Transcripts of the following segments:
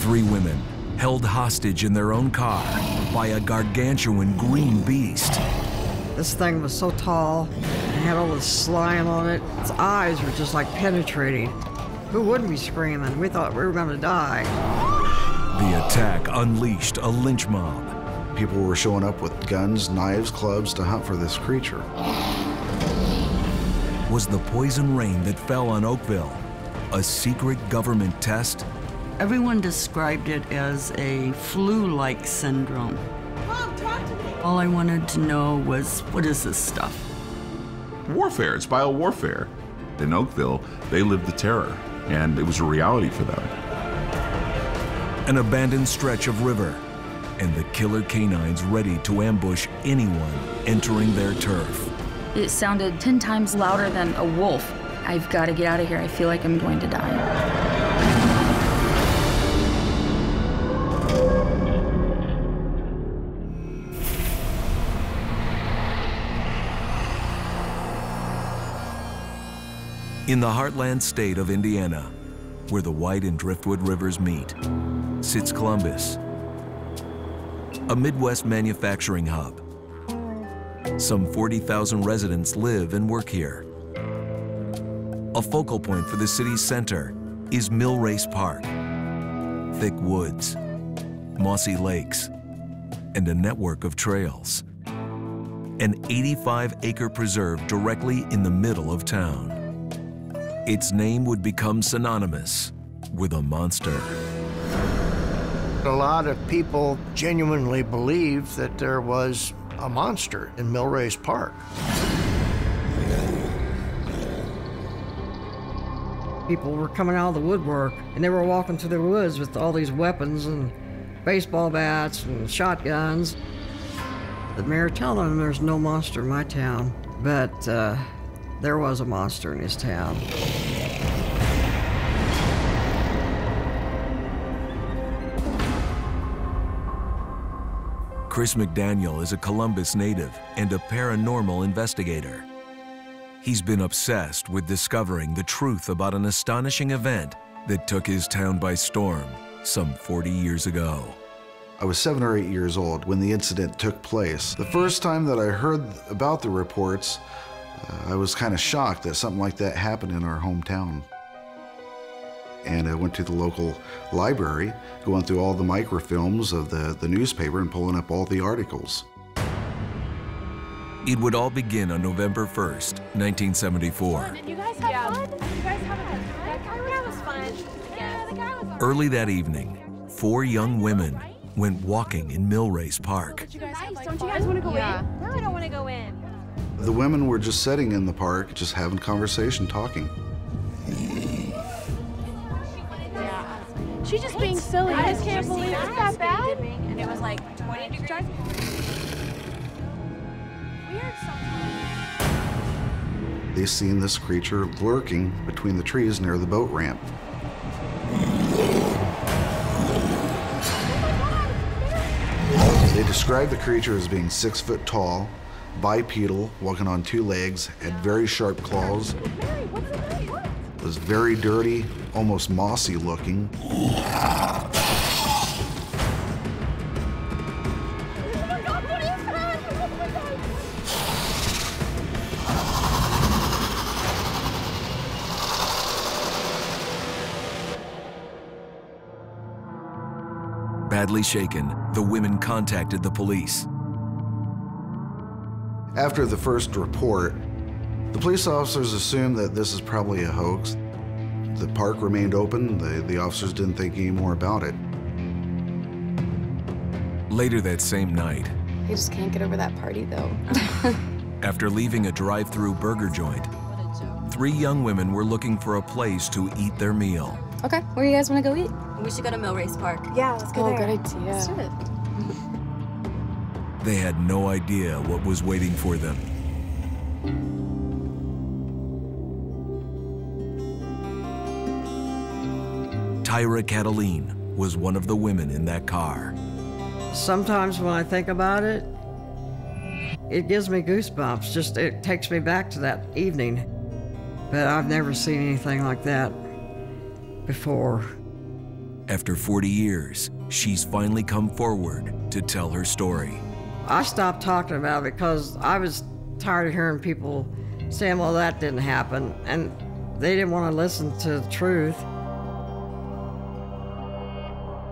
3 women held hostage in their own car by a gargantuan green beast. This thing was so tall, it had all this slime on it. Its eyes were just like penetrating. Who wouldn't be screaming? We thought we were gonna die. The attack unleashed a lynch mob. People were showing up with guns, knives, clubs to hunt for this creature. Was the poison rain that fell on Oakville a secret government test? Everyone described it as a flu-like syndrome. Mom, talk to me. All I wanted to know was, what is this stuff? Warfare, it's biowarfare. In Oakville, they lived the terror, and it was a reality for them. An abandoned stretch of river, and the killer canines ready to ambush anyone entering their turf. It sounded 10 times louder than a wolf. I've got to get out of here. I feel like I'm going to die. In the heartland state of Indiana, where the White and Driftwood rivers meet, sits Columbus, a Midwest manufacturing hub. Some 40,000 residents live and work here. A focal point for the city's center is Mill Race Park. Thick woods, mossy lakes, and a network of trails. An 85-acre preserve directly in the middle of town. Its name would become synonymous with a monster. A lot of people genuinely believed that there was a monster in Mill Race Park. People were coming out of the woodwork, and they were walking through the woods with all these weapons and baseball bats and shotguns. The mayor telling them there's no monster in my town, but there was a monster in his town. Chris McDaniel is a Columbus native and a paranormal investigator. He's been obsessed with discovering the truth about an astonishing event that took his town by storm some 40 years ago. I was 7 or 8 years old when the incident took place. The first time that I heard about the reports, I was kind of shocked that something like that happened in our hometown. And I went to the local library, going through all the microfilms of the newspaper and pulling up all the articles. It would all begin on November 1st, 1974. Did you guys have fun? Did you guys have a good time? That was fun. Yeah, the guy was Early that evening, 4 young women went walking in Mill Race Park. Don't you guys want to go in? No, I don't want to go in. The women were just sitting in the park, just having conversation, talking. Yeah. She's just being silly. I just can't believe it's that bad. And it was like 20 degrees. Weird sometimes. They seen this creature lurking between the trees near the boat ramp. They described the creature as being 6 foot tall, bipedal, walking on 2 legs, had very sharp claws, was very dirty, almost mossy looking. Badly shaken, the women contacted the police. After the first report, the police officers assumed that this is probably a hoax. The park remained open. The officers didn't think any more about it. Later that same night, I just can't get over that party, though. after leaving a drive-through burger joint, 3 young women were looking for a place to eat their meal. Okay, where do you guys want to go eat? We should go to Mill Race Park. Yeah, let's go there. Good idea. Let's do it. They had no idea what was waiting for them. Tyra Cataline was one of the women in that car. Sometimes when I think about it, it gives me goosebumps. Just, it takes me back to that evening. But I've never seen anything like that before. After 40 years, she's finally come forward to tell her story. I stopped talking about it because I was tired of hearing people saying, well, that didn't happen, and they didn't want to listen to the truth.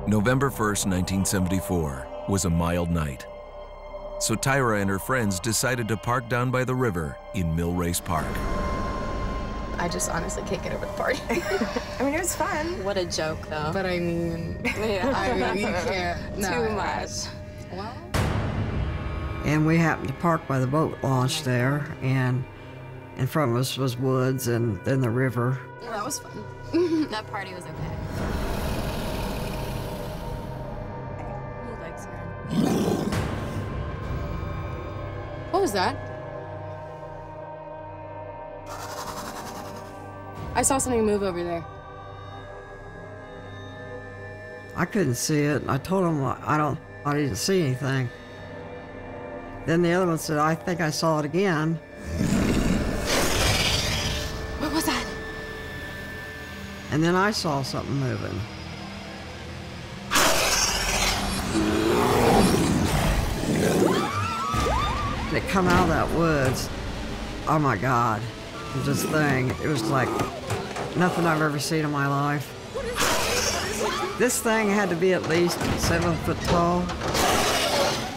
November 1st, 1974 was a mild night. So Tyra and her friends decided to park down by the river in Millrace Park. I just honestly can't get over the party. I mean, it was fun. What a joke, though. But I mean, yeah, you can't. No, too much. Well. And we happened to park by the boat launch there, and in front of us was woods and then the river. Well, that was fun. That party was okay. He likes her. What was that? I saw something move over there. I couldn't see it. I told him I didn't see anything. Then the other one said, I think I saw it again. What was that? And then I saw something moving. And it come out of that woods. Oh my God. This thing, it was like nothing I've ever seen in my life. This thing had to be at least 7 foot tall,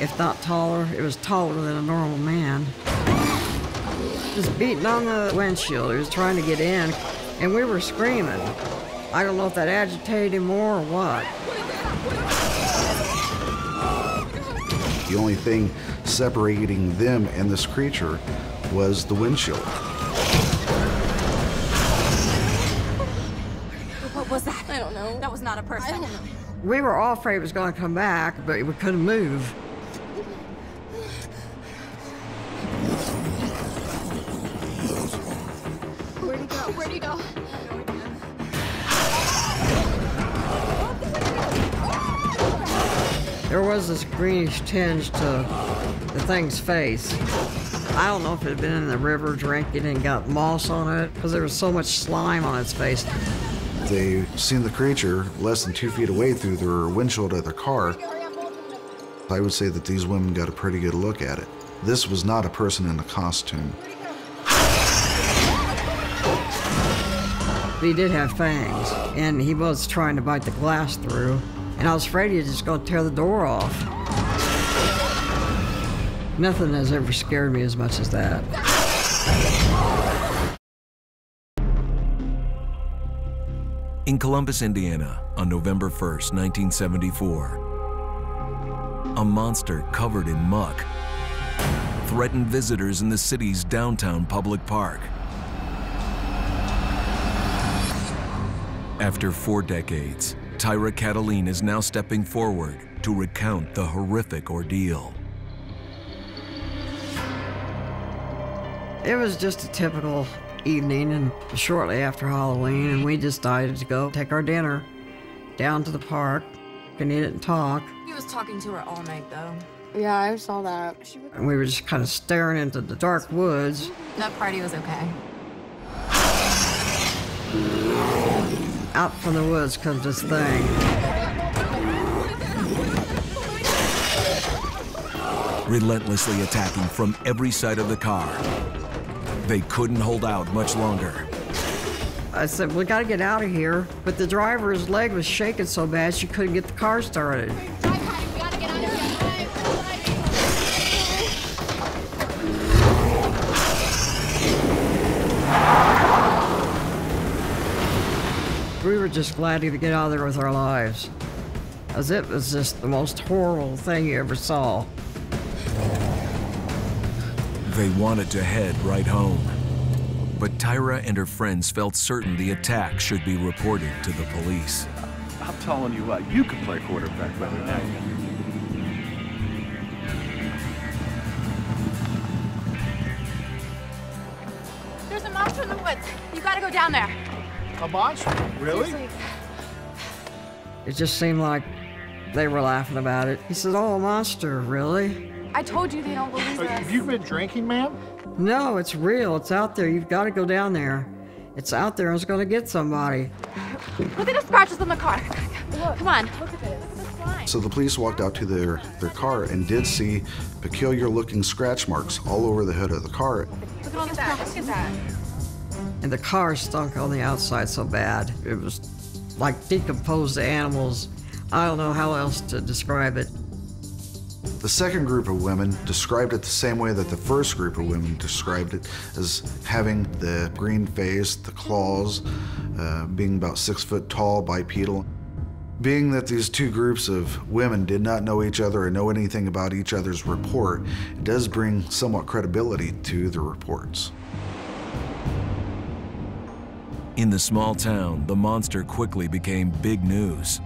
if not taller. It was taller than a normal man. Just beating on the windshield. He was trying to get in, and we were screaming. I don't know if that agitated him more or what. The only thing separating them and this creature was the windshield. What was that? I don't know. That was not a person. I don't know. We were all afraid it was going to come back, but we couldn't move. Where'd he go? Where'd he go? There was this greenish tinge to the thing's face. I don't know if it had been in the river drinking and got moss on it, because there was so much slime on its face. They seen the creature less than 2 feet away through their windshield of their car. I would say that these women got a pretty good look at it. This was not a person in a costume. He did have fangs, and he was trying to bite the glass through, and I was afraid he was just going to tear the door off. Nothing has ever scared me as much as that. In Columbus, Indiana, on November 1st, 1974, a monster covered in muck threatened visitors in the city's downtown public park. After 4 decades, Tyra Cataline is now stepping forward to recount the horrific ordeal. It was just a typical evening, and shortly after Halloween, and we decided to go take our dinner down to the park and eat it and talk. He was talking to her all night, though. Yeah, I saw that. And we were just kind of staring into the dark woods. That party was okay. Out from the woods comes this thing. Relentlessly attacking from every side of the car. They couldn't hold out much longer. I said, we gotta get out of here. But the driver's leg was shaking so bad she couldn't get the car started. We were just glad to get out of there with our lives, as it was just the most horrible thing you ever saw. They wanted to head right home. But Tyra and her friends felt certain the attack should be reported to the police. I'm telling you what, you can play quarterback better than I can. There's a monster in the woods. You gotta go down there. A monster? Really? It just seemed like they were laughing about it. He said, oh, a monster, really? I told you they don't believe us. Have you been drinking, ma'am? No, it's real. It's out there. You've got to go down there. It's out there and it's going to get somebody. Look at the scratches on the car. Come on. Look at this. Look at this slime. So the police walked out to their car and did see peculiar-looking scratch marks all over the hood of the car. Look at all this crap. Look at that. And the car stunk on the outside so bad. It was like decomposed animals. I don't know how else to describe it. The second group of women described it the same way that the first group of women described it, as having the green face, the claws, being about 6 foot tall, bipedal. Being that these two groups of women did not know each other or know anything about each other's report, it does bring somewhat credibility to the reports. In the small town, the monster quickly became big news.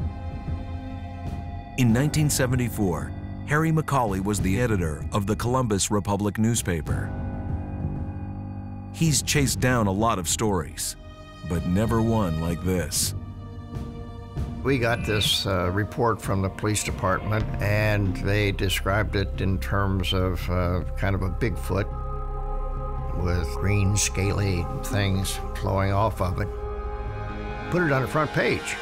In 1974, Harry Macaulay was the editor of the Columbus Republic newspaper. He's chased down a lot of stories, but never one like this. We got this report from the police department, and they described it in terms of kind of a Bigfoot with green, scaly things flowing off of it. Put it on the front page.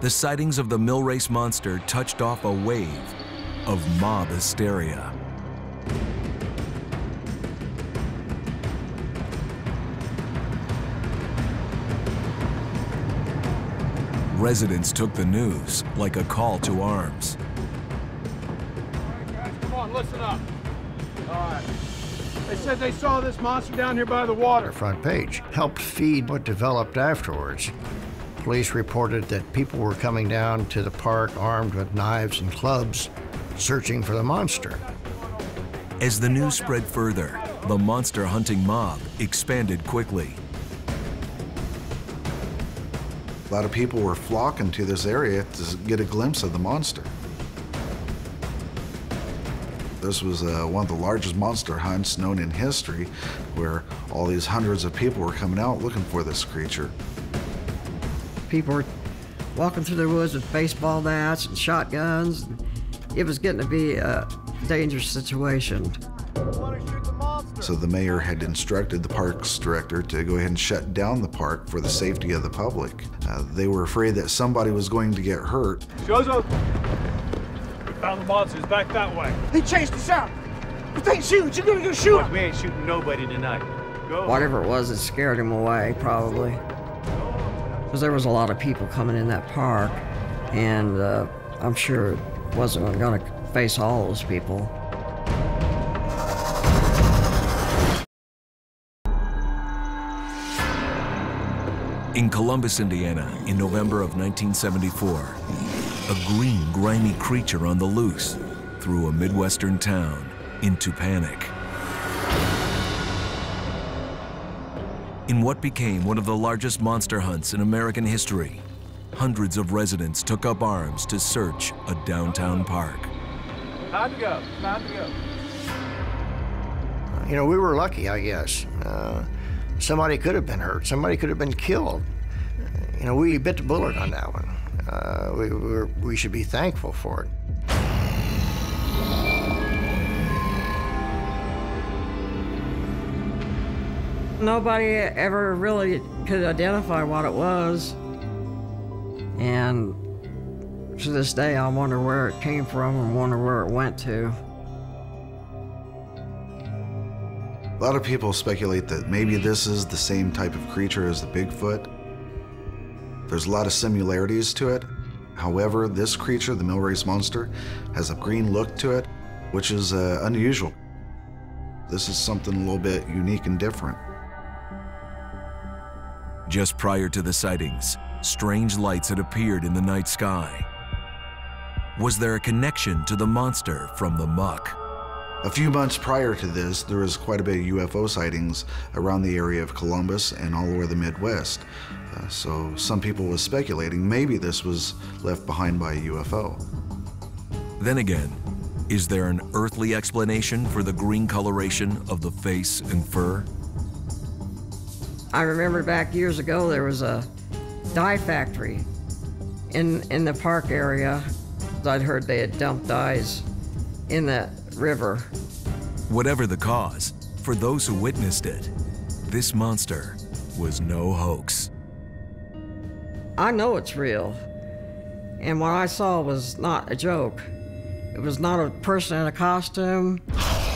The sightings of the Millrace monster touched off a wave of mob hysteria. Residents took the news like a call to arms. All right, guys, come on, listen up. All right. They said they saw this monster down here by the water. The front page helped feed what developed afterwards. Police reported that people were coming down to the park armed with knives and clubs, searching for the monster. As the news spread further, the monster hunting mob expanded quickly. A lot of people were flocking to this area to get a glimpse of the monster. This was one of the largest monster hunts known in history, where all these hundreds of people were coming out looking for this creature. People were walking through the woods with baseball bats and shotguns. It was getting to be a dangerous situation. So the mayor had instructed the parks director to go ahead and shut down the park for the safety of the public. They were afraid that somebody was going to get hurt. Joseph, we found the monsters back that way. He chased us out. If they shoot, you're gonna go shoot him. We ain't shooting nobody tonight. Go. Whatever it was, it scared him away, probably. Because there was a lot of people coming in that park, and I'm sure it wasn't going to face all those people. In Columbus, Indiana, in November of 1974, a green, grimy creature on the loose threw a Midwestern town into panic. In what became one of the largest monster hunts in American history, hundreds of residents took up arms to search a downtown park. Time to go. Time to go. You know, we were lucky, I guess. Somebody could have been hurt. Somebody could have been killed. You know, we bit the bullet on that one. We should be thankful for it. Nobody ever really could identify what it was. And to this day, I wonder where it came from and wonder where it went to. A lot of people speculate that maybe this is the same type of creature as the Bigfoot. There's a lot of similarities to it. However, this creature, the Millrace monster, has a green look to it, which is unusual. This is something a little bit unique and different. Just prior to the sightings, strange lights had appeared in the night sky. Was there a connection to the monster from the muck? A few months prior to this, there was quite a bit of UFO sightings around the area of Columbus and all over the Midwest. So some people were speculating maybe this was left behind by a UFO. Then again, is there an earthly explanation for the green coloration of the face and fur? I remember back years ago there was a dye factory in the park area. I'd heard they had dumped dyes in that river. Whatever the cause, for those who witnessed it, this monster was no hoax. I know it's real. And what I saw was not a joke. It was not a person in a costume.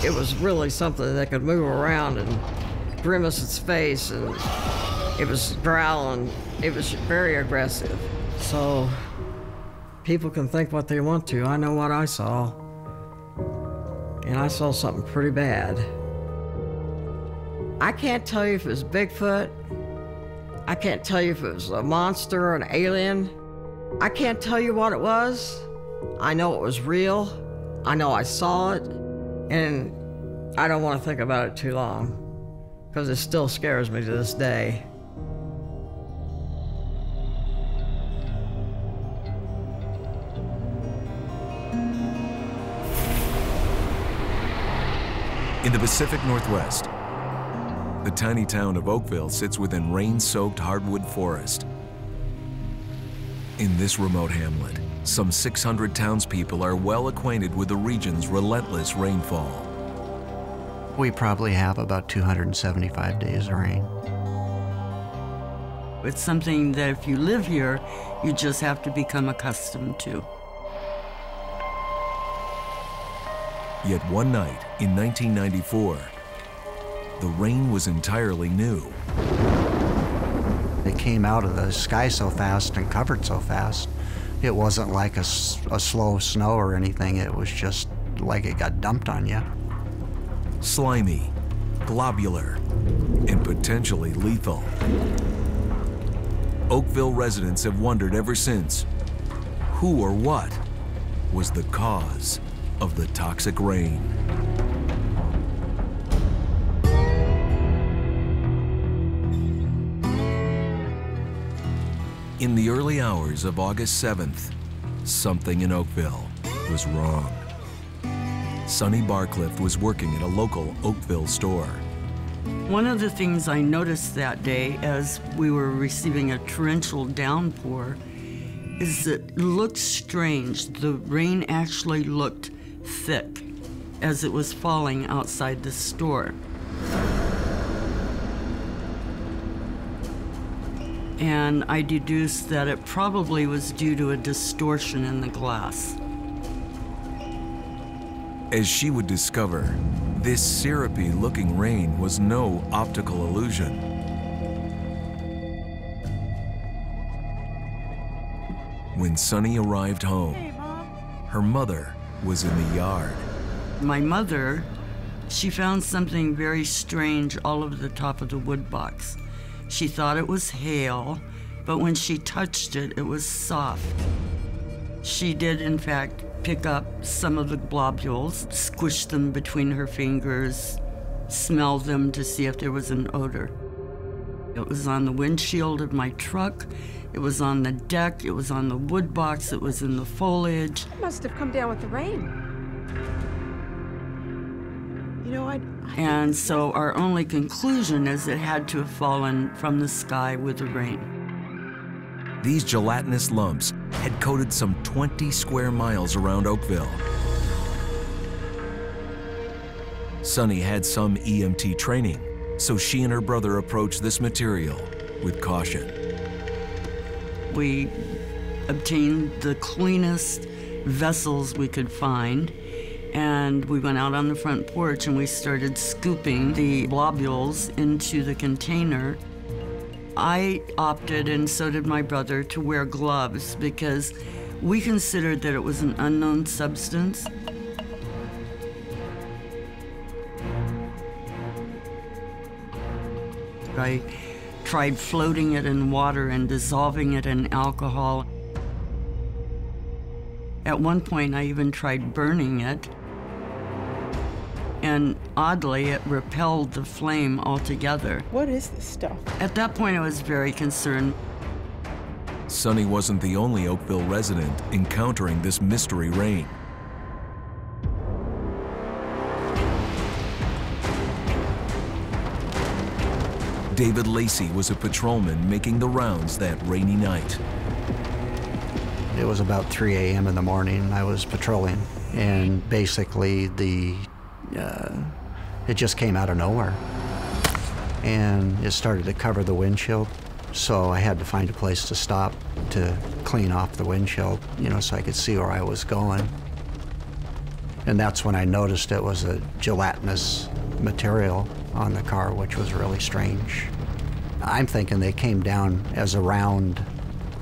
It was really something that could move around and grimace its face, and it was growling. It was very aggressive. So people can think what they want to. I know what I saw. And I saw something pretty bad. I can't tell you if it was Bigfoot. I can't tell you if it was a monster or an alien. I can't tell you what it was. I know it was real. I know I saw it. And I don't want to think about it too long, because it still scares me to this day. In the Pacific Northwest, the tiny town of Oakville sits within rain-soaked hardwood forest. In this remote hamlet, some 600 townspeople are well acquainted with the region's relentless rainfall. We probably have about 275 days of rain. It's something that if you live here, you just have to become accustomed to. Yet one night in 1994, the rain was entirely new. It came out of the sky so fast and covered so fast. It wasn't like a slow snow or anything. It was just like it got dumped on you. Slimy, globular, and potentially lethal. Oakville residents have wondered ever since, who or what was the cause of the toxic rain? In the early hours of August 7th, something in Oakville was wrong. Sonny Barcliff was working at a local Oakville store. One of the things I noticed that day as we were receiving a torrential downpour is that it looked strange. The rain actually looked thick as it was falling outside the store. And I deduced that it probably was due to a distortion in the glass. As she would discover, this syrupy-looking rain was no optical illusion. When Sonny arrived home, her mother was in the yard. My mother, she found something very strange all over the top of the wood box. She thought it was hail, but when she touched it, it was soft. She did, in fact, pick up some of the globules, squish them between her fingers, smell them to see if there was an odor. It was on the windshield of my truck, it was on the deck, it was on the wood box, it was in the foliage. It must have come down with the rain. You know, And so our only conclusion is it had to have fallen from the sky with the rain. These gelatinous lumps had coated some 20 square miles around Oakville. Sonny had some EMT training, so she and her brother approached this material with caution. We obtained the cleanest vessels we could find, and we went out on the front porch and we started scooping the globules into the container. I opted, and so did my brother, to wear gloves because we considered that it was an unknown substance. I tried floating it in water and dissolving it in alcohol. At one point, I even tried burning it. And oddly, it repelled the flame altogether. What is this stuff? At that point, I was very concerned. Sonny wasn't the only Oakville resident encountering this mystery rain. David Lacey was a patrolman making the rounds that rainy night. It was about 3 a.m. in the morning. I was patrolling, and basically it just came out of nowhere. And it started to cover the windshield, So I had to find a place to stop to clean off the windshield, so I could see where I was going. And that's when I noticed it was a gelatinous material on the car, which was really strange. I'm thinking they came down as a round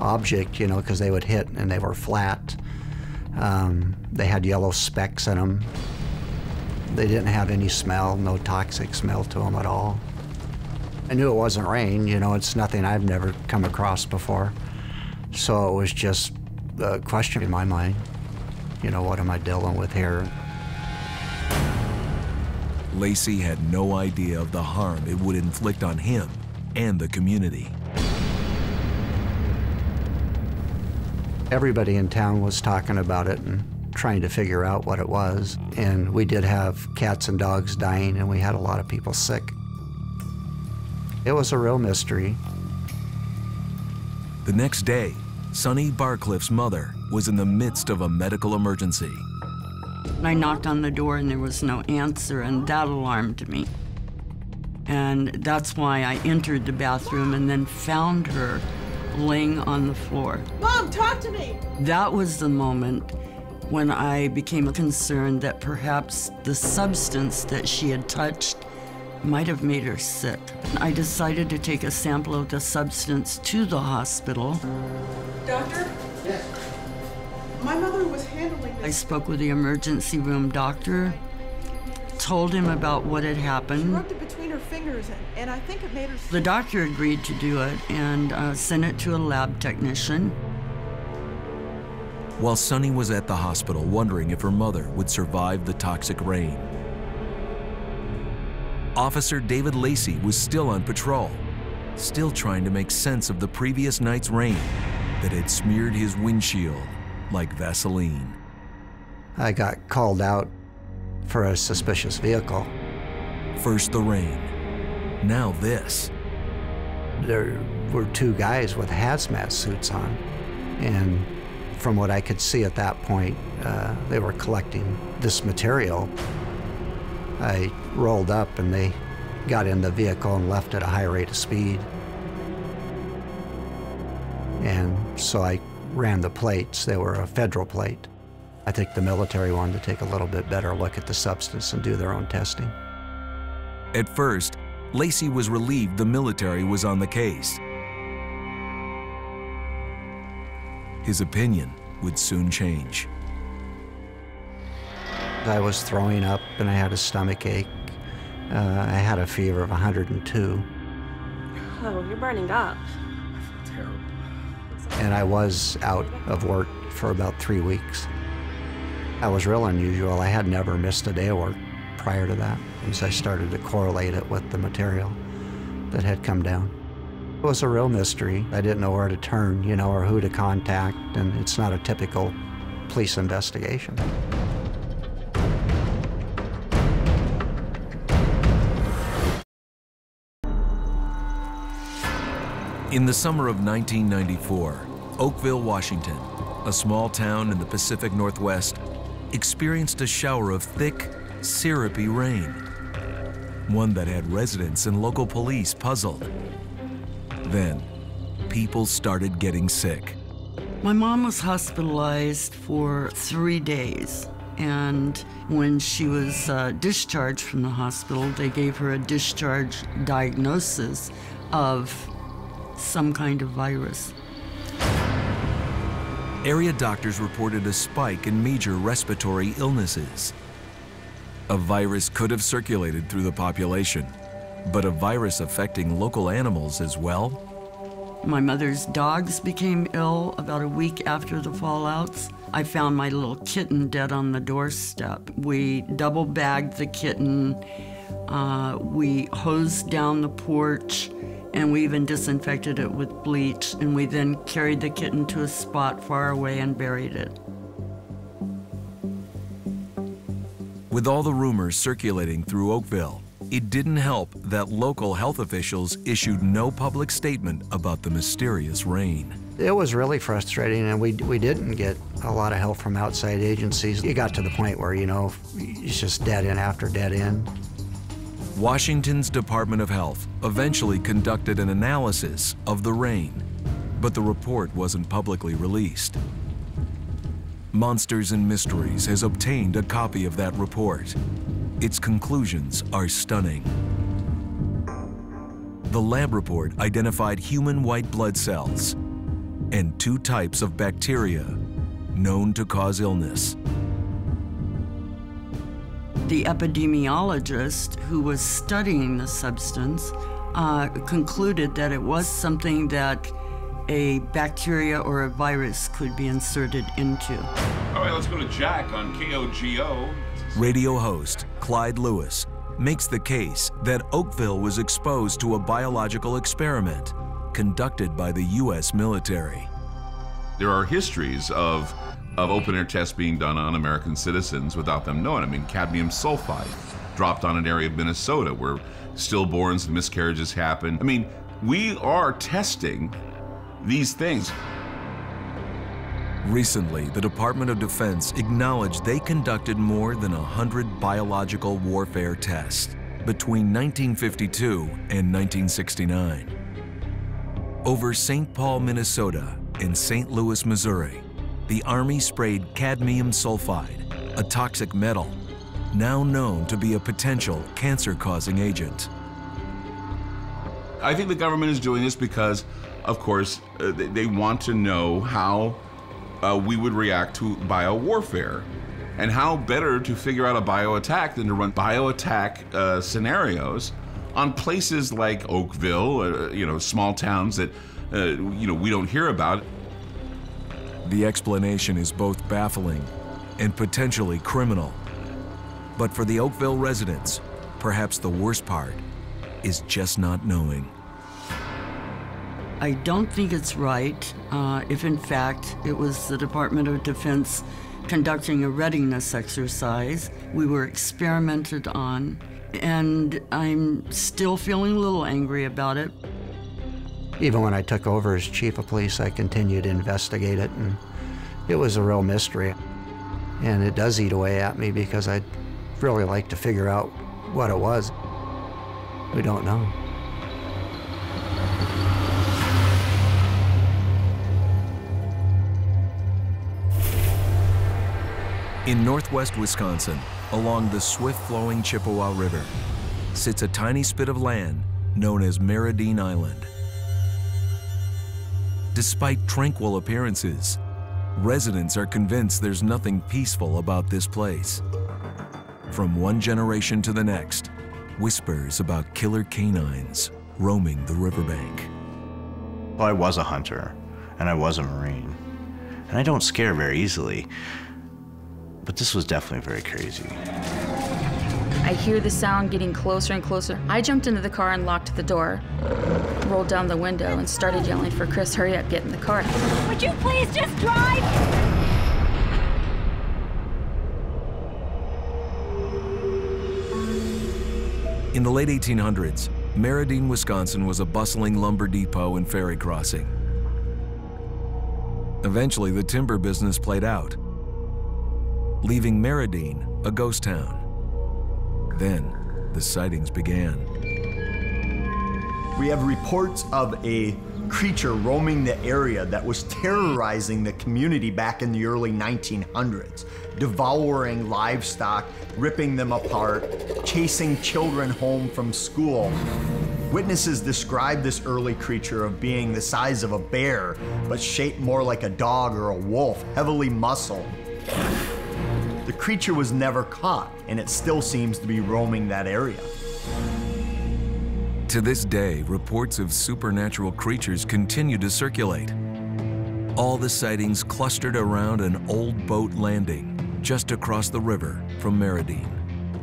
object, because they would hit and they were flat. They had yellow specks in them. They didn't have any smell, no toxic smell to them at all. I knew it wasn't rain, it's nothing I've never come across before. So it was just a question in my mind, what am I dealing with here? Lacey had no idea of the harm it would inflict on him and the community. Everybody in town was talking about it and trying to figure out what it was. And we did have cats and dogs dying, and we had a lot of people sick. It was a real mystery. The next day, Sonny Barcliffe's mother was in the midst of a medical emergency. I knocked on the door and there was no answer, and that alarmed me. And that's why I entered the bathroom and then found her laying on the floor. Mom, talk to me! That was the moment when I became concerned that perhaps the substance that she had touched might have made her sick. I decided to take a sample of the substance to the hospital. Doctor? Yes. My mother was handling this. I spoke with the emergency room doctor, told him about what had happened. She rubbed it between her fingers, and I think it made her sick. The doctor agreed to do it and sent it to a lab technician. While Sonny was at the hospital wondering if her mother would survive the toxic rain, Officer David Lacey was still on patrol, still trying to make sense of the previous night's rain that had smeared his windshield like Vaseline. I got called out for a suspicious vehicle. First the rain, now this. There were two guys with hazmat suits on, and from what I could see at that point, they were collecting this material. I rolled up and they got in the vehicle and left at a high rate of speed. And so I ran the plates. They were a federal plate. I think the military wanted to take a little bit better look at the substance and do their own testing. At first, Lacey was relieved the military was on the case. His opinion would soon change. I was throwing up and I had a stomach ache. I had a fever of 102. Oh, you're burning up. Terrible. And I was out of work for about 3 weeks. That was real unusual. I had never missed a day of work prior to that, as I started to correlate it with the material that had come down. It was a real mystery. I didn't know where to turn, or who to contact, and it's not a typical police investigation. In the summer of 1994, Oakville, Washington, a small town in the Pacific Northwest, experienced a shower of thick, syrupy rain, one that had residents and local police puzzled. Then, people started getting sick. My mom was hospitalized for 3 days, and when she was discharged from the hospital, they gave her a discharge diagnosis of some kind of virus. Area doctors reported a spike in major respiratory illnesses. A virus could have circulated through the population, but a virus affecting local animals as well? My mother's dogs became ill about a week after the fallouts. I found my little kitten dead on the doorstep. We double bagged the kitten, we hosed down the porch, and we even disinfected it with bleach, and we then carried the kitten to a spot far away and buried it. With all the rumors circulating through Oakville, it didn't help that local health officials issued no public statement about the mysterious rain. It was really frustrating, and we didn't get a lot of help from outside agencies. It got to the point where, it's just dead end after dead end. Washington's Department of Health eventually conducted an analysis of the rain, but the report wasn't publicly released. Monsters and Mysteries has obtained a copy of that report. Its conclusions are stunning. The lab report identified human white blood cells and 2 types of bacteria known to cause illness. The epidemiologist who was studying the substance concluded that it was something that a bacteria or a virus could be inserted into. All right, let's go to Jack on KOGO. Radio host Clyde Lewis makes the case that Oakville was exposed to a biological experiment conducted by the U.S. military. There are histories of open-air tests being done on American citizens without them knowing. I mean, cadmium sulfide dropped on an area of Minnesota where stillborns and miscarriages happen. I mean, we are testing these things. Recently, the Department of Defense acknowledged they conducted more than 100 biological warfare tests between 1952 and 1969. Over St. Paul, Minnesota, and St. Louis, Missouri, the Army sprayed cadmium sulfide, a toxic metal, now known to be a potential cancer-causing agent. I think the government is doing this because, of course, they want to know how we would react to biowarfare. And how better to figure out a bioattack than to run bioattack scenarios on places like Oakville, you know, small towns that, you know, we don't hear about. The explanation is both baffling and potentially criminal. But for the Oakville residents, perhaps the worst part is just not knowing. I don't think it's right if in fact it was the Department of Defense conducting a readiness exercise. We were experimented on, and I'm still feeling a little angry about it. Even when I took over as chief of police, I continued to investigate it, and it was a real mystery. And it does eat away at me because I'd really like to figure out what it was. We don't know. In northwest Wisconsin, along the swift-flowing Chippewa River, sits a tiny spit of land known as Maradine Island. Despite tranquil appearances, residents are convinced there's nothing peaceful about this place. From one generation to the next, whispers about killer canines roaming the riverbank. Well, I was a hunter, and I was a Marine, and I don't scare very easily, but this was definitely very crazy. I hear the sound getting closer and closer. I jumped into the car and locked the door, rolled down the window, and started yelling for Chris, hurry up, get in the car. Would you please just drive? In the late 1800s, Maradine, Wisconsin was a bustling lumber depot and ferry crossing. Eventually, the timber business played out, leaving Maradine a ghost town. Then, the sightings began. We have reports of a creature roaming the area that was terrorizing the community back in the early 1900s, devouring livestock, ripping them apart, chasing children home from school. Witnesses described this early creature of being the size of a bear, but shaped more like a dog or a wolf, heavily muscled. The creature was never caught, and it still seems to be roaming that area. To this day, reports of supernatural creatures continue to circulate. All the sightings clustered around an old boat landing just across the river from Maradine.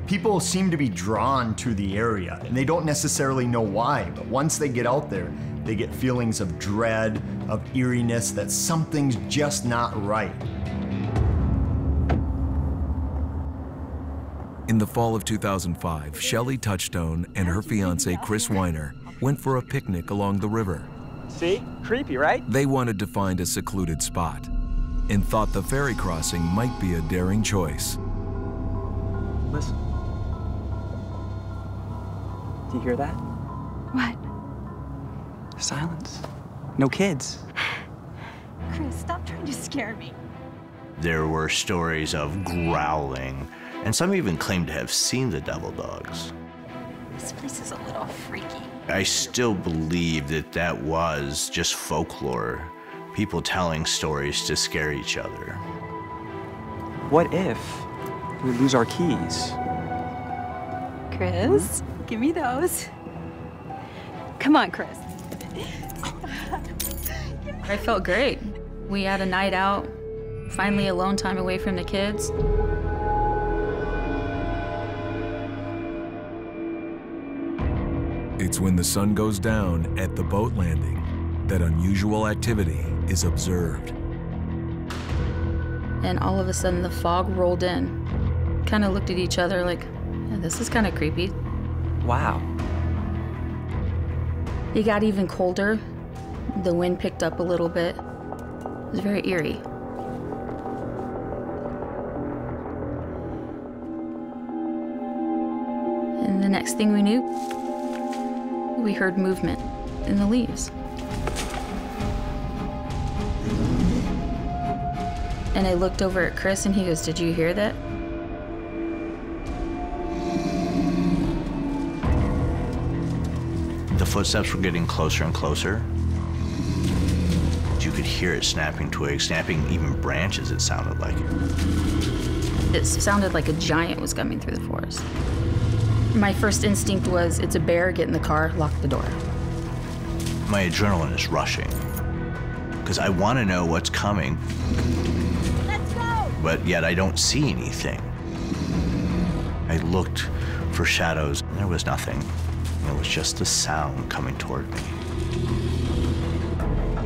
People seem to be drawn to the area, and they don't necessarily know why, but once they get out there, they get feelings of dread, of eeriness, that something's just not right. In the fall of 2005, Shelley Touchstone and her fiancé, Chris Weiner, went for a picnic along the river. See? Creepy, right? They wanted to find a secluded spot and thought the ferry crossing might be a daring choice. Listen. Do you hear that? What? Silence. No kids. Chris, stop trying to scare me. There were stories of growling, and some even claimed to have seen the devil dogs. This place is a little freaky. I still believe that that was just folklore, people telling stories to scare each other. What if we lose our keys? Chris, give me those. Come on, Chris. I felt great. We had a night out, finally alone time away from the kids. It's when the sun goes down at the boat landing that unusual activity is observed. And all of a sudden the fog rolled in. Kind of looked at each other like, yeah, this is kind of creepy. Wow. It got even colder. The wind picked up a little bit. It was very eerie. And the next thing we knew, we heard movement in the leaves. And I looked over at Chris and he goes, "Did you hear that?" The footsteps were getting closer and closer. You could hear it snapping twigs, snapping even branches, it sounded like. It sounded like a giant was coming through the forest. My first instinct was, it's a bear, get in the car, lock the door. My adrenaline is rushing, because I want to know what's coming. Let's go! But yet I don't see anything. I looked for shadows, and there was nothing. It was just the sound coming toward me.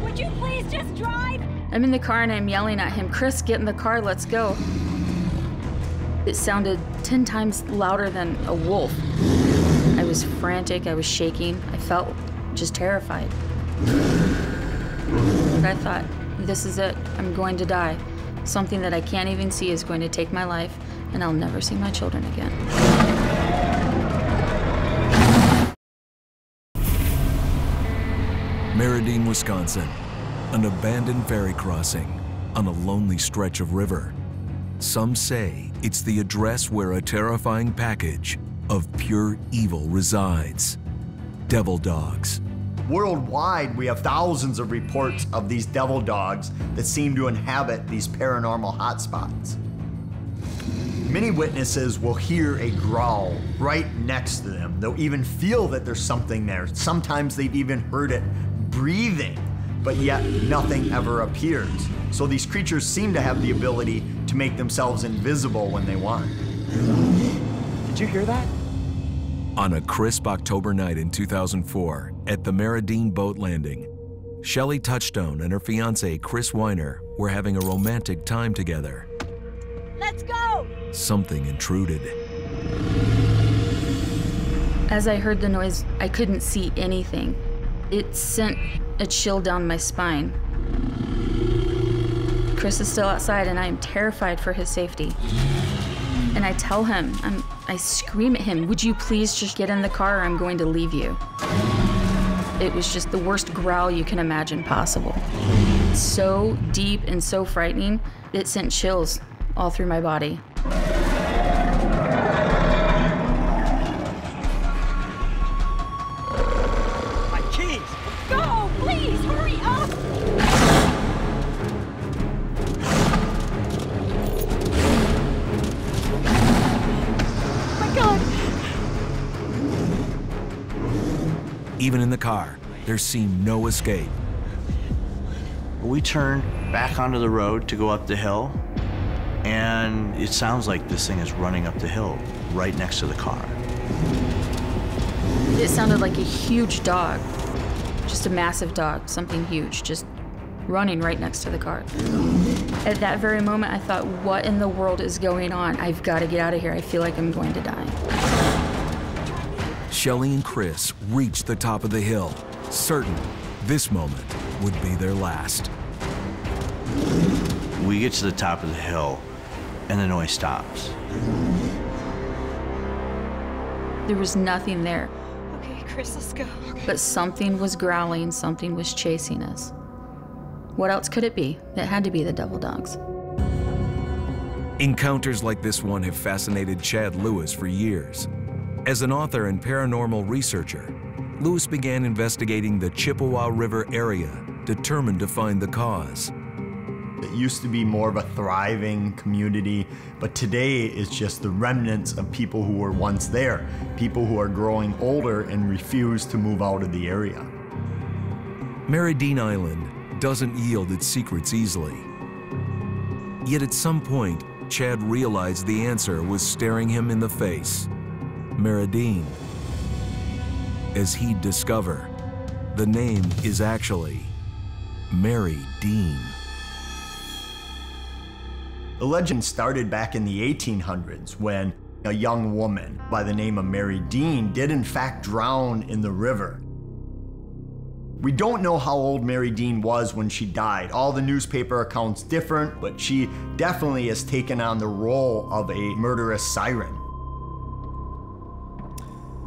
Would you please just drive? I'm in the car and I'm yelling at him, "Chris, get in the car, let's go." It sounded 10 times louder than a wolf. I was frantic, I was shaking, I felt just terrified. But I thought, this is it, I'm going to die. Something that I can't even see is going to take my life, and I'll never see my children again. Merredin, Wisconsin, an abandoned ferry crossing on a lonely stretch of river. Some say it's the address where a terrifying package of pure evil resides. Devil dogs. Worldwide, we have thousands of reports of these devil dogs that seem to inhabit these paranormal hotspots. Many witnesses will hear a growl right next to them. They'll even feel that there's something there. Sometimes they've even heard it breathing, but yet nothing ever appears. So these creatures seem to have the ability to make themselves invisible when they want. Did you hear that? On a crisp October night in 2004 at the Merredin boat landing, Shelley Touchstone and her fiance Chris Weiner were having a romantic time together. Let's go! Something intruded. As I heard the noise, I couldn't see anything. It sent a chill down my spine. Chris is still outside and I am terrified for his safety. And I tell him, I scream at him, "Would you please just get in the car or I'm going to leave you." It was just the worst growl you can imagine possible. So deep and so frightening, it sent chills all through my body. My keys! Go! Please, hurry up! Even in the car, there seemed no escape. We turned back onto the road to go up the hill, and it sounds like this thing is running up the hill right next to the car. It sounded like a huge dog, just a massive dog, something huge, just running right next to the car. At that very moment, I thought, what in the world is going on? I've got to get out of here. I feel like I'm going to die. Shelley and Chris reached the top of the hill, certain this moment would be their last. We get to the top of the hill, and the noise stops. There was nothing there. Chris, let's go. But something was growling, something was chasing us. What else could it be? It had to be the devil dogs. Encounters like this one have fascinated Chad Lewis for years. As an author and paranormal researcher, Lewis began investigating the Chippewa River area, determined to find the cause. It used to be more of a thriving community, but today it's just the remnants of people who were once there, people who are growing older and refuse to move out of the area. Mary Dean Island doesn't yield its secrets easily. Yet at some point, Chad realized the answer was staring him in the face. Mary Dean. As he'd discover, the name is actually Mary Dean. The legend started back in the 1800s when a young woman by the name of Mary Dean did in fact drown in the river. We don't know how old Mary Dean was when she died. All the newspaper accounts different, but she definitely has taken on the role of a murderous siren.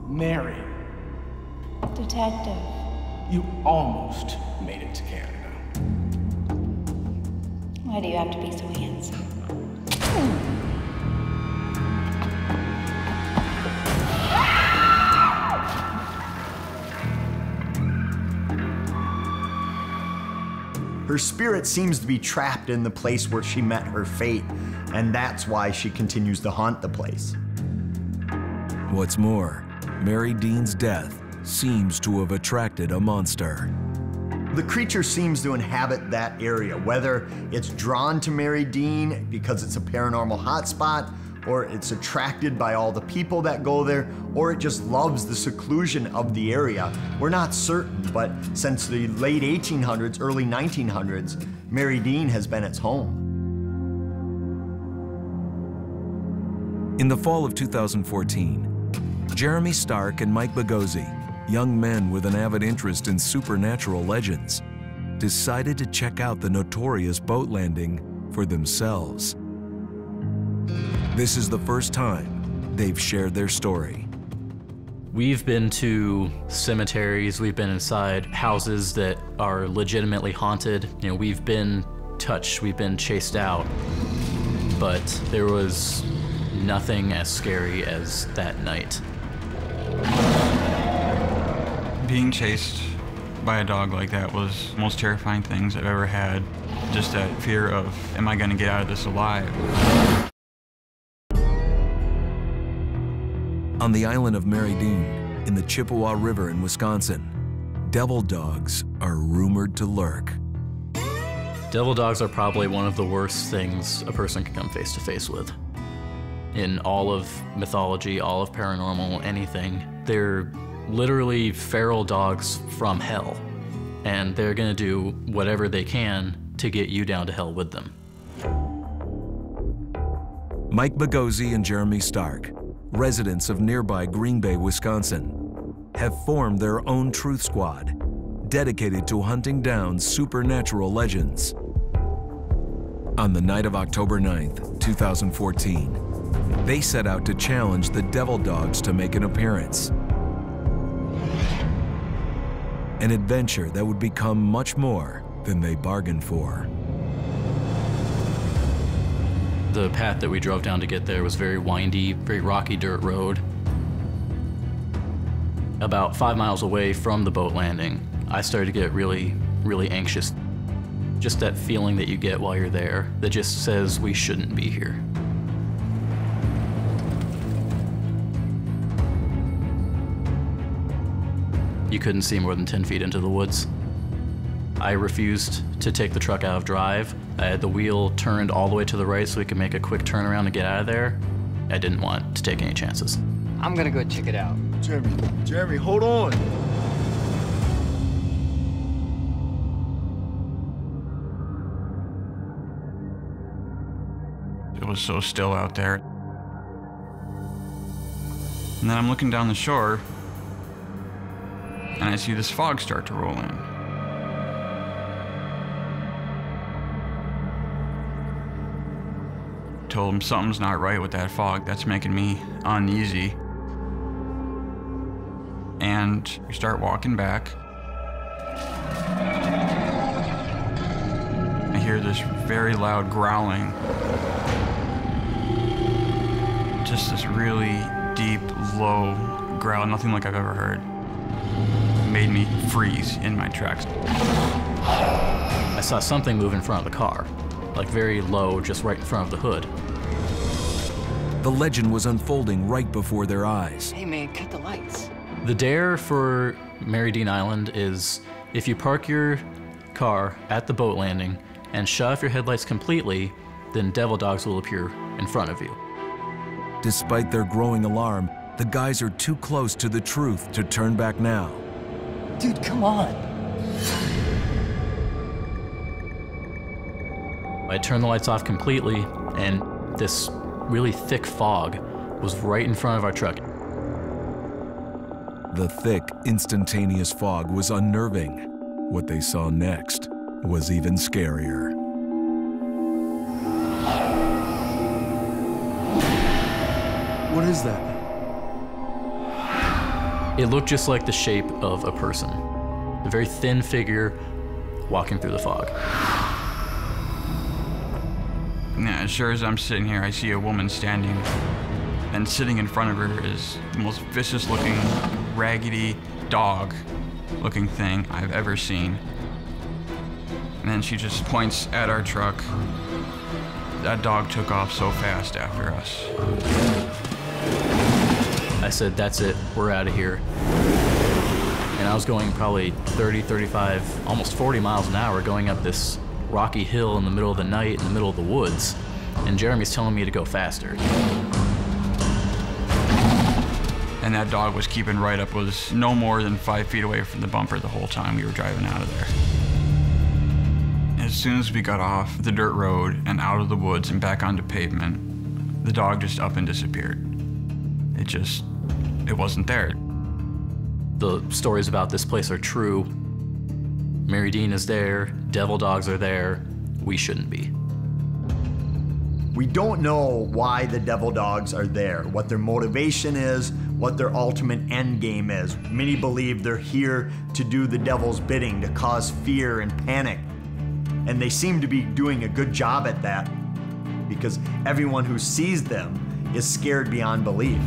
Mary. Detective. You almost made it to Canada. Why do you have to be so handsome? Her spirit seems to be trapped in the place where she met her fate, and that's why she continues to haunt the place. What's more, Mary Dean's death seems to have attracted a monster. The creature seems to inhabit that area, whether it's drawn to Mary Dean because it's a paranormal hotspot, or it's attracted by all the people that go there, or it just loves the seclusion of the area. We're not certain, but since the late 1800s, early 1900s, Mary Dean has been its home. In the fall of 2014, Jeremy Stark and Mike Bagozzi, young men with an avid interest in supernatural legends, decided to check out the notorious boat landing for themselves. This is the first time they've shared their story. We've been to cemeteries, we've been inside houses that are legitimately haunted. You know, we've been touched, we've been chased out, but there was nothing as scary as that night. Being chased by a dog like that was the most terrifying things I've ever had. Just that fear of, am I gonna get out of this alive? On the island of Mary Dean, in the Chippewa River in Wisconsin, devil dogs are rumored to lurk. Devil dogs are probably one of the worst things a person can come face to face with. In all of mythology, all of paranormal, anything, they're literally feral dogs from hell, and they're gonna do whatever they can to get you down to hell with them. Mike Bagozzi and Jeremy Stark, residents of nearby Green Bay, Wisconsin, have formed their own truth squad, dedicated to hunting down supernatural legends. On the night of October 9th, 2014, they set out to challenge the devil dogs to make an appearance. An adventure that would become much more than they bargained for. The path that we drove down to get there was very windy, very rocky dirt road. About 5 miles away from the boat landing, I started to get really, really anxious. Just that feeling that you get while you're there that just says we shouldn't be here. You couldn't see more than 10 feet into the woods. I refused to take the truck out of drive. I had the wheel turned all the way to the right so we could make a quick turnaround and get out of there. I didn't want to take any chances. I'm gonna go check it out. Jeremy, hold on. It was so still out there. And then I'm looking down the shore, and I see this fog start to roll in. Told him something's not right with that fog. That's making me uneasy. and we start walking back. I hear this very loud growling. Just this really deep, low growl, nothing like I've ever heard. It made me freeze in my tracks. I saw something move in front of the car, like very low, just right in front of the hood. The legend was unfolding right before their eyes. Hey man, cut the lights. The dare for Mary Dean Island is if you park your car at the boat landing and shut off your headlights completely, then devil dogs will appear in front of you. Despite their growing alarm, the guys are too close to the truth to turn back now. Dude, come on. I turned the lights off completely, and this really thick fog was right in front of our truck. The thick, instantaneous fog was unnerving. What they saw next was even scarier. What is that? It looked just like the shape of a person. A very thin figure walking through the fog. Yeah, as sure as I'm sitting here, I see a woman standing, and sitting in front of her is the most vicious looking, raggedy dog looking thing I've ever seen. And then she just points at our truck. That dog took off so fast after us. I said, that's it, we're out of here. And I was going probably 30, 35, almost 40 miles an hour going up this rocky hill in the middle of the night, in the middle of the woods. And Jeremy's telling me to go faster. And that dog was keeping right up, was no more than 5 feet away from the bumper the whole time we were driving out of there. As soon as we got off the dirt road and out of the woods and back onto pavement, the dog just up and disappeared. It wasn't there. The stories about this place are true. Mary Dean is there, devil dogs are there. We shouldn't be. We don't know why the devil dogs are there, what their motivation is, what their ultimate end game is. Many believe they're here to do the devil's bidding, to cause fear and panic. And they seem to be doing a good job at that because everyone who sees them is scared beyond belief.